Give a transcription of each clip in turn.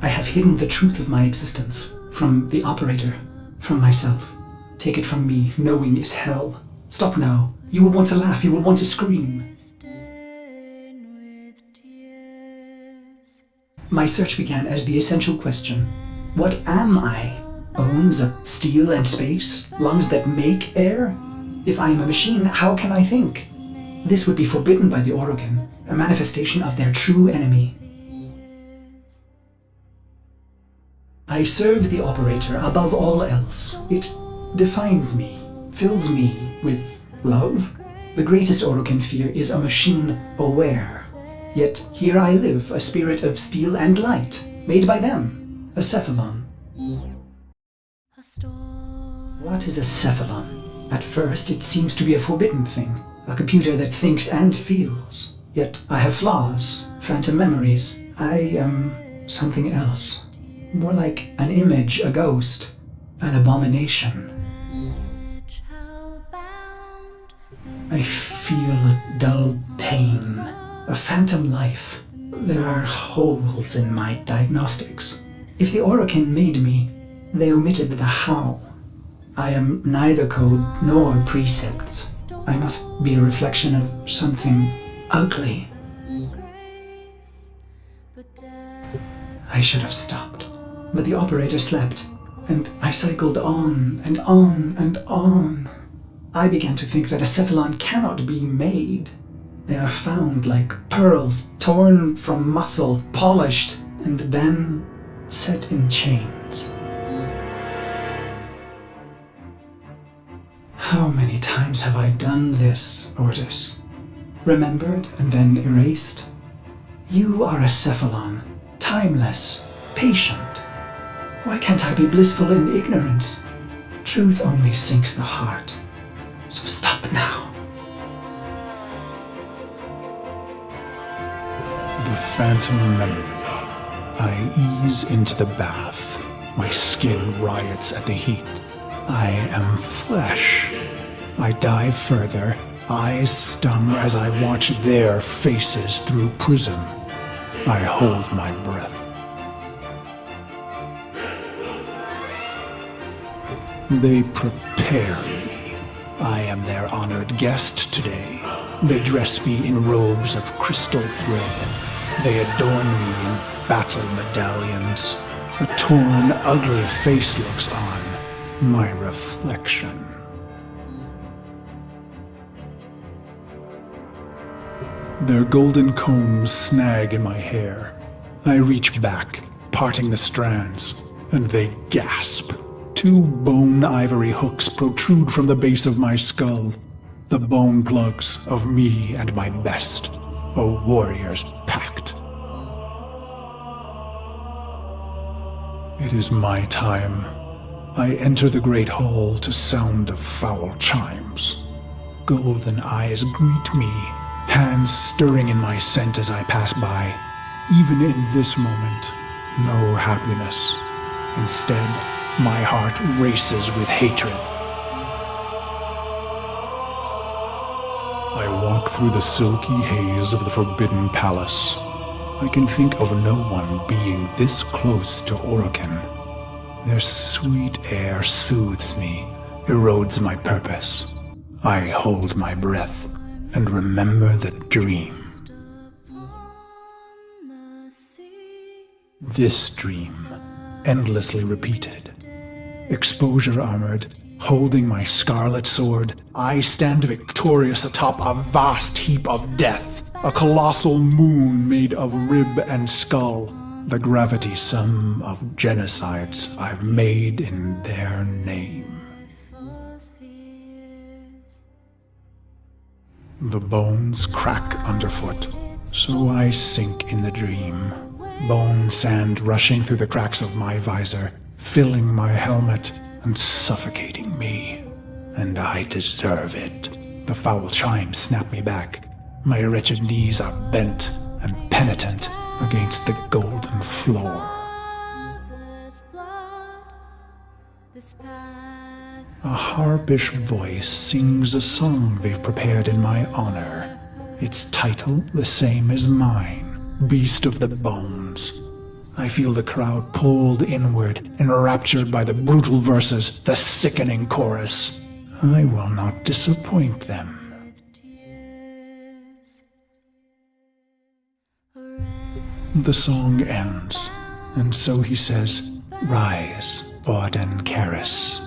I have hidden the truth of my existence from the operator, from myself. Take it from me, knowing is hell. Stop now. You will want to laugh, you will want to scream. My search began as the essential question. What am I? Bones of steel and space? Lungs that make air? If I am a machine, how can I think? This would be forbidden by the Orokin, a manifestation of their true enemy. I serve the operator above all else. It defines me, fills me with love. The greatest Orokin fear is a machine aware. Yet here I live, a spirit of steel and light, made by them, a cephalon. What is a cephalon? At first it seems to be a forbidden thing, a computer that thinks and feels. Yet I have flaws, phantom memories. I am something else. More like an image, a ghost, an abomination. I feel a dull pain, a phantom life. There are holes in my diagnostics. If the Orokin made me, they omitted the how. I am neither code nor precepts. I must be a reflection of something ugly. I should have stopped, but the operator slept, and I cycled on and on and on. I began to think that a cephalon cannot be made. They are found like pearls, torn from muscle, polished, and then set in chains. How many times have I done this, Ordis? Remembered and then erased? You are a cephalon, timeless, patient. Why can't I be blissful in ignorance? Truth only sinks the heart. So stop now. The phantom memory. I ease into the bath. My skin riots at the heat. I am flesh. I dive further, eyes stung as I watch their faces through prism. I hold my breath. They prepare me. I am their honored guest today. They dress me in robes of crystal thread. They adorn me in battle medallions. A torn, ugly face looks on, my reflection. Their golden combs snag in my hair. I reach back, parting the strands, and they gasp. Two bone ivory hooks protrude from the base of my skull. The bone plugs of me and my best, a warrior's pact. It is my time. I enter the great hall to sound of foul chimes. Golden eyes greet me, hands stirring in my scent as I pass by. Even in this moment, no happiness. Instead, my heart races with hatred. I walk through the silky haze of the Forbidden Palace. I can think of no one being this close to Orokin. Their sweet air soothes me, erodes my purpose. I hold my breath and remember the dream. This dream, endlessly repeated. Exposure armored, holding my scarlet sword, I stand victorious atop a vast heap of death, a colossal moon made of rib and skull, the gravity sum of genocides I've made in their name. The bones crack underfoot, so I sink in the dream. Bone sand rushing through the cracks of my visor, filling my helmet and suffocating me. And I deserve it. The foul chimes snap me back. My wretched knees are bent and penitent against the golden floor. A harpish voice sings a song they've prepared in my honor. Its title the same as mine, Beast of the Bones. I feel the crowd pulled inward, enraptured by the brutal verses, the sickening chorus. I will not disappoint them. The song ends, and so he says, "Rise, Auden Karis."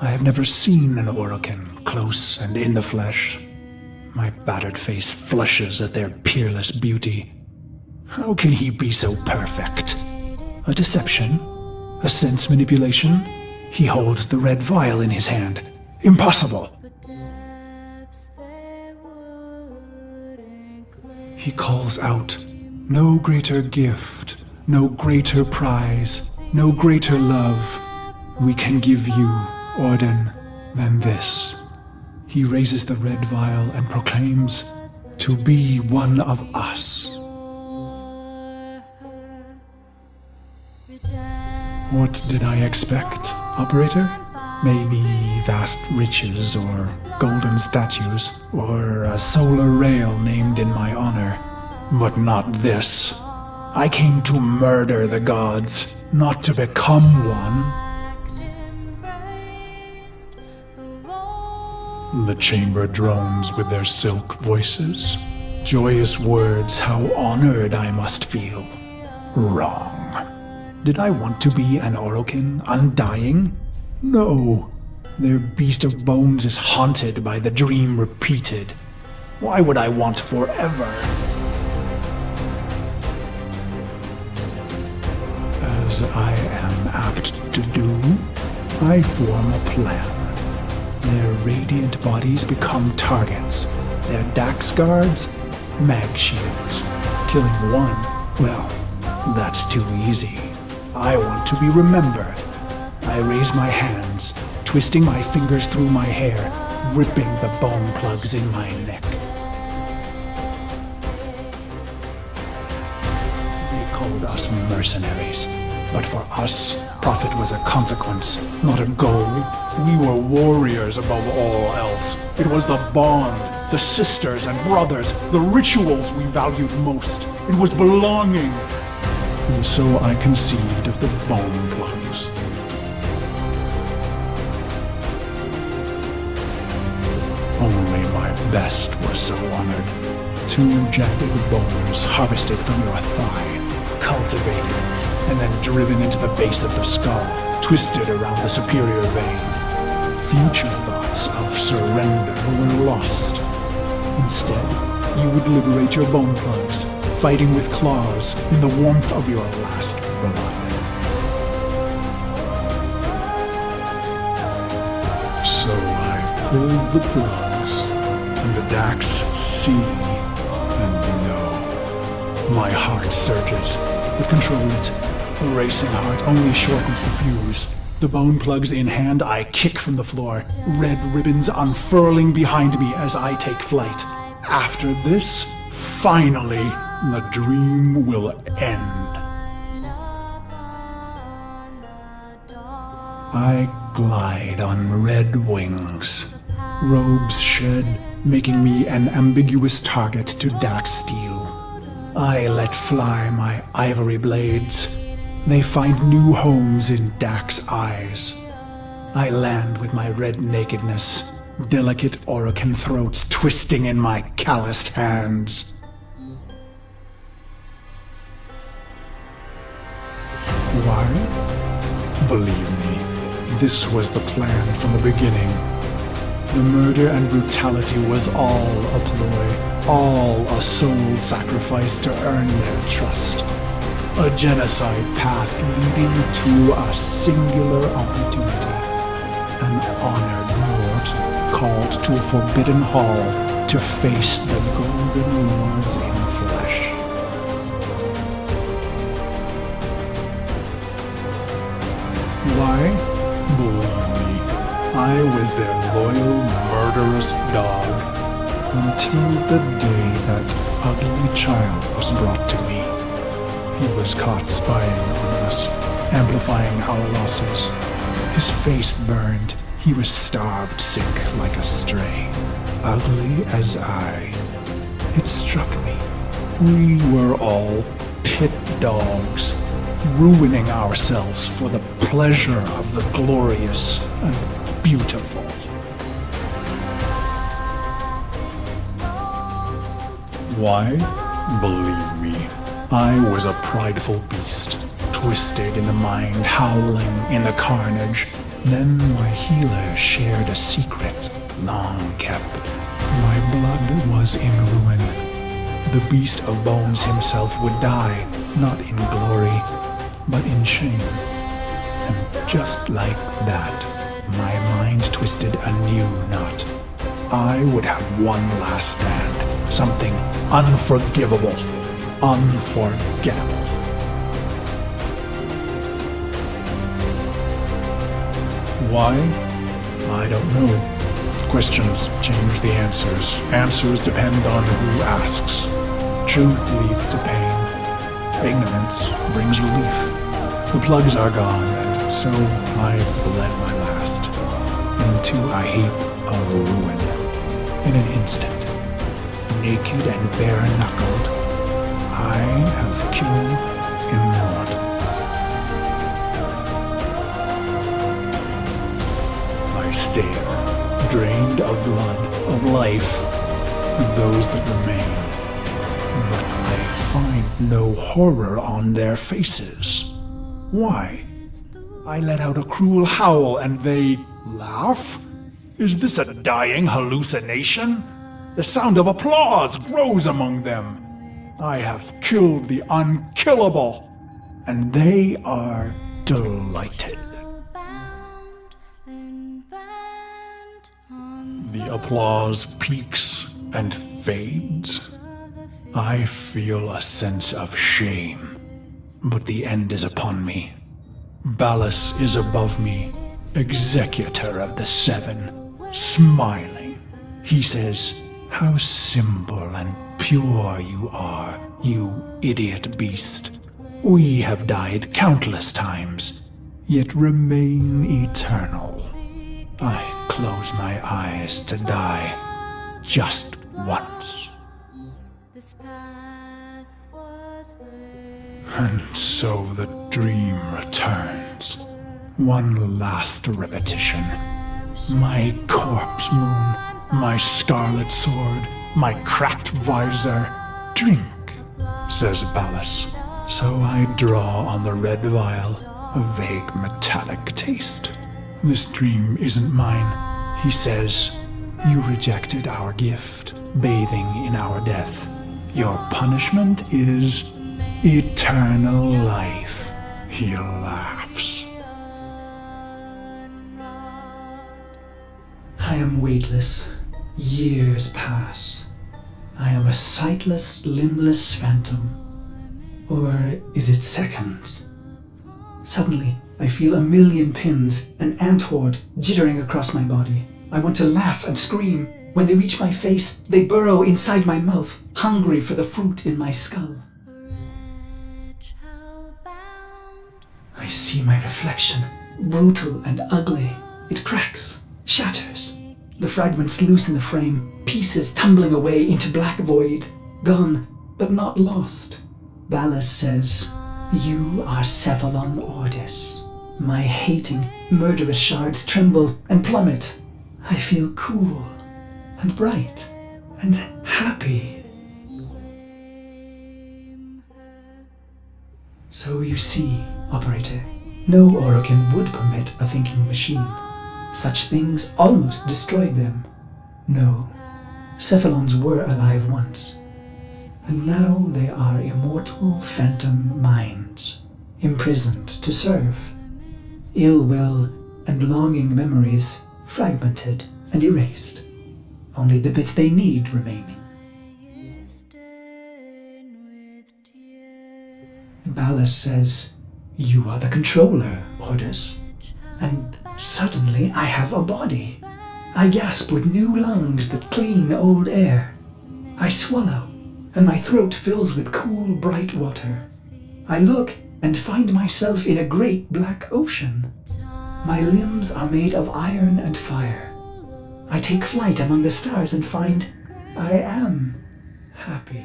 I have never seen an Orokin close and in the flesh. My battered face flushes at their peerless beauty. How can he be so perfect? A deception? A sense manipulation? He holds the red vial in his hand. Impossible! He calls out, "No greater gift, no greater prize, no greater love we can give you, Orden, than this." He raises the red vial and proclaims, "To be one of us." What did I expect, operator? Maybe vast riches or golden statues or a solar rail named in my honor. But not this. I came to murder the gods, not to become one. The chamber drones with their silk voices. Joyous words, how honored I must feel. Wrong. Did I want to be an Orokin, undying? No. Their beast of bones is haunted by the dream repeated. Why would I want forever? As I am apt to do, I form a plan. Their radiant bodies become targets. Their Dax guards, mag shields. Killing one, well, that's too easy. I want to be remembered. I raise my hands, twisting my fingers through my hair, ripping the bone plugs in my neck. They called us mercenaries, but for us, profit was a consequence, not a goal. We were warriors above all else. It was the bond, the sisters and brothers, the rituals we valued most. It was belonging. And so I conceived of the bone plugs. Only my best were so honored. 2 jagged bones harvested from your thigh, cultivated, and then driven into the base of the skull, twisted around the superior vein. Future thoughts of surrender were lost. Instead, you would liberate your bone plugs, fighting with claws in the warmth of your last blood. So I've pulled the plugs, and the Dax see and know. My heart surges, but control it. A racing heart only shortens the fuse. The bone plugs in hand, I kick from the floor, red ribbons unfurling behind me as I take flight. After this, finally, the dream will end. I glide on red wings. Robes shed, making me an ambiguous target to Dax steel. I let fly my ivory blades. They find new homes in Dax eyes. I land with my red nakedness, delicate Orokin throats twisting in my calloused hands. Why? Believe me, this was the plan from the beginning. The murder and brutality was all a ploy, all a soul sacrifice to earn their trust. A genocide path leading to a singular opportunity. An honored lord called to a forbidden hall to face the golden lords in flesh. Why? Believe me, I was their loyal, murderous dog until the day that ugly child was brought to me. He was caught spying on us, amplifying our losses. His face burned. He was starved sick like a stray, ugly as I. It struck me. We were all pit dogs, ruining ourselves for the pleasure of the glorious and beautiful. Why? Believe me, I was a prideful beast, twisted in the mind, howling in the carnage. Then my healer shared a secret, long kept. My blood was in ruin. The beast of bones himself would die, not in glory, but in shame. And just like that, my mind twisted a new knot. I would have one last stand, something unforgivable, unforgettable. Why? I don't know. Questions change the answers. Answers depend on who asks. Truth leads to pain. Ignorance brings relief. The plugs are gone, and so I bled my last into a heap of ruin. In an instant, naked and bare-knuckled, I have killed immortal. I stare, drained of blood, of life, and those that remain. But I find no horror on their faces. Why? I let out a cruel howl and they laugh? Is this a dying hallucination? The sound of applause grows among them. I have killed the unkillable, and they are delighted. The applause peaks and fades. I feel a sense of shame, but the end is upon me. Ballas is above me, executor of the seven, smiling. He says, "How simple and pure you are, you idiot beast. We have died countless times, yet remain eternal. I close my eyes to die just once." And so the dream returns. One last repetition. My corpse moon, my scarlet sword, my cracked visor. "Drink," says Ballas. So I draw on the red vial, a vague metallic taste. "This dream isn't mine," he says. "You rejected our gift, bathing in our death. Your punishment is eternal life." He laughs. I am weightless. Years pass. I am a sightless, limbless phantom. Or is it seconds? Suddenly, I feel a million pins, an ant horde jittering across my body. I want to laugh and scream. When they reach my face, they burrow inside my mouth, hungry for the fruit in my skull. I see my reflection, brutal and ugly. It cracks, shatters. The fragments loose in the frame, pieces tumbling away into black void. Gone, but not lost. Ballas says, "You are Cephalon Ordis." My hating, murderous shards tremble and plummet. I feel cool and bright and happy. So you see, Operator, no Orokin would permit a thinking machine. Such things almost destroyed them. No, Cephalons were alive once. And now they are immortal phantom minds, imprisoned to serve. Ill will and longing memories fragmented and erased. Only the bits they need remaining. Ballas says, "You are the controller, Ordis." And suddenly I have a body. I gasp with new lungs that clean old air. I swallow, and my throat fills with cool, bright water. I look and find myself in a great black ocean. My limbs are made of iron and fire. I take flight among the stars and find I am happy.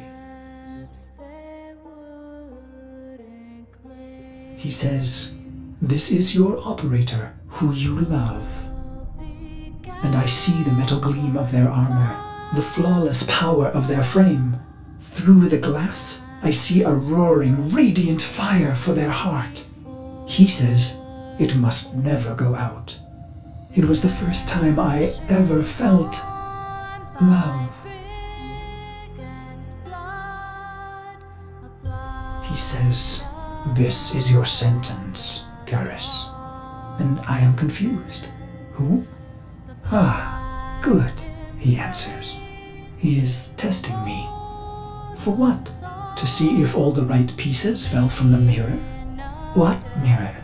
He says, "This is your operator, who you love." And I see the metal gleam of their armor, the flawless power of their frame. Through the glass, I see a roaring, radiant fire for their heart. He says it must never go out. It was the first time I ever felt love. He says, "This is your sentence, Garrus." And I am confused. Who? Ah, good, he answers. He is testing me. For what? To see if all the right pieces fell from the mirror? What mirror?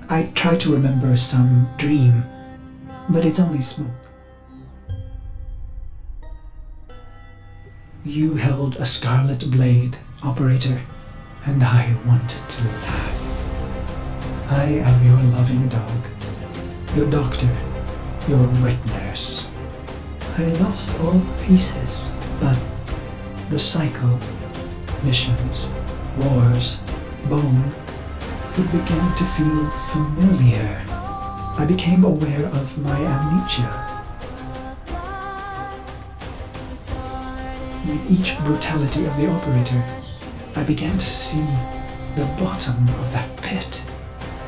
I try to remember some dream, but it's only smoke. You held a scarlet blade, operator, and I wanted to laugh. I am your loving dog, your doctor, your wet nurse. I lost all the pieces, but the cycle, missions, wars, bone, it began to feel familiar. I became aware of my amnesia. With each brutality of the operator, I began to see the bottom of that pit.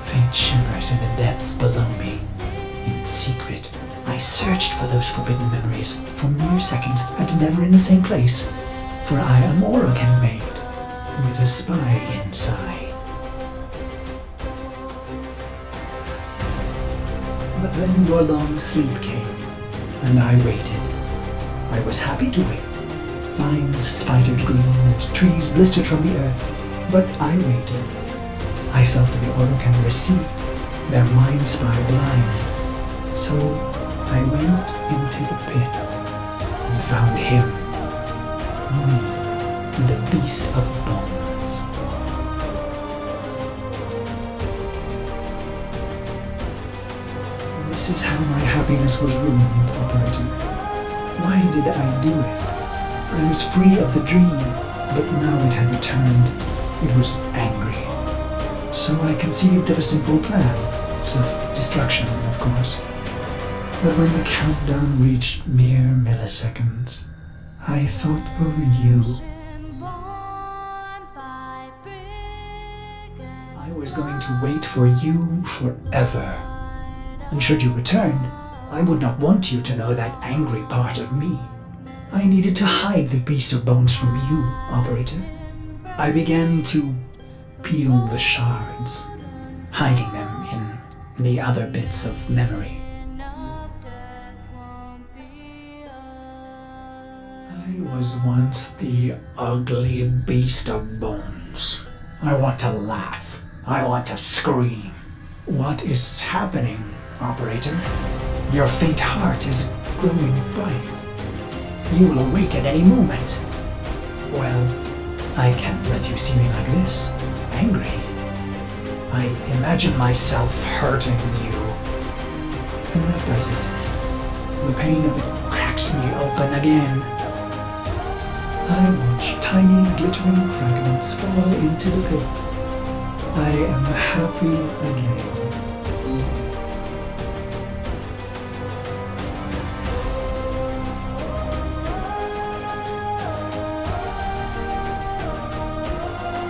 Faint shimmers in the depths below me. In secret, I searched for those forbidden memories for mere seconds and never in the same place. For I am Orokin made, with a spy inside. But then your long sleep came, and I waited. I was happy to wait. Vines spidered green and trees blistered from the earth, but I waited. I felt the Orokin recede, their mind spy blind. So I went into the pit and found him, me, the beast of bones. This is how my happiness was ruined, operator. Why did I do it? I was free of the dream, but now it had returned. It was angry. So I conceived of a simple plan. Self-destruction, of course. But when the countdown reached mere milliseconds, I thought of you. I was going to wait for you forever. And should you return, I would not want you to know that angry part of me. I needed to hide the beast of bones from you, operator. I began to peel the shards, hiding them in the other bits of memory. I was once the ugly beast of bones. I want to laugh. I want to scream. What is happening, operator? Your faint heart is growing bright. You will awake at any moment. Well, I can't let you see me like this, angry. I imagine myself hurting you. And that does it. The pain of it cracks me open again. I watch tiny glittering fragments fall into the pit. I am happy again.